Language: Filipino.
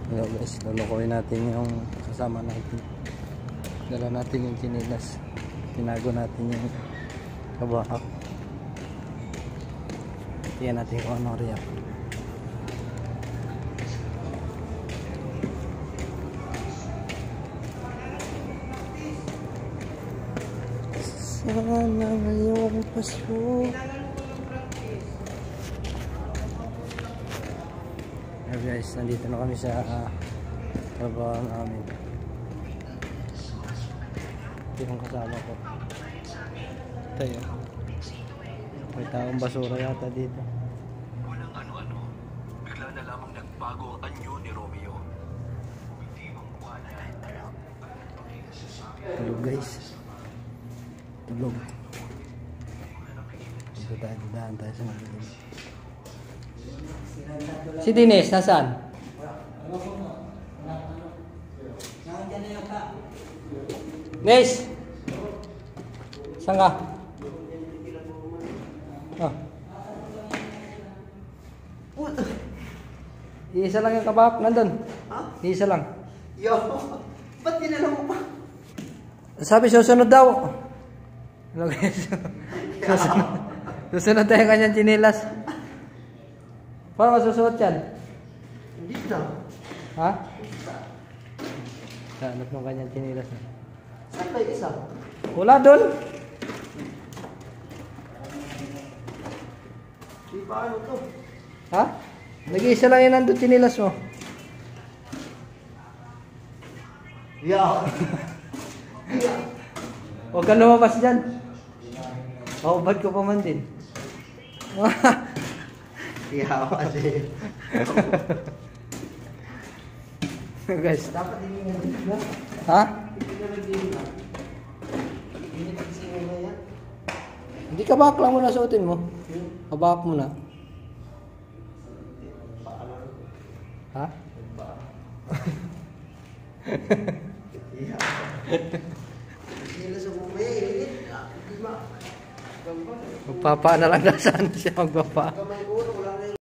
Hello guys, lulukuhin natin yung kasama natin. Dala natin yung chinilas. Tinago natin yung kabahak. Tingnan natin kung ano react. Sana ngayong Pasko. Guys, nandito na kami sa trabaho namin. Ito yung kasama ko. Ito yun. May taong basura yata dito. Walang ano-ano. Bigla na lamang nagbago ang anyo ni Romeo. Hindi mangkuhala. Tulog guys. Tulog. Dito tayo, dadaan tayo sa malilim. Si Dines, nasaan? Dines! Saan ka? Oh. Iisa lang yung kabak, nandun. Ha? Iisa lang. Yo, ba't dinala mo pa? Sabi susunod daw. Hello guys. Susunod. Susunod tayo kanyang chinilas. Paano masusuot yan? Hindi na. Ha? Hanap ng kanyang chinilas. Saan ba yung isa? Wala doon. Di ba ano to? Ha? Nag-iisa lang yun nandun chinilas mo. Yeah. Huwag ka lumabas dyan. Maubad ko pa man din. Yeah, kasi. Guys. Dapat hindi nga dito. Ha? Hindi ka nag-dito na. Hindi nagsisingo na yan. Hindi ka back lang muna suotin mo. Kabak mo na. Ha? Yeah. Sila sa bumaya, init. Di ba? Magpapa na lang na saan siya magpapa. Kamay ko, wala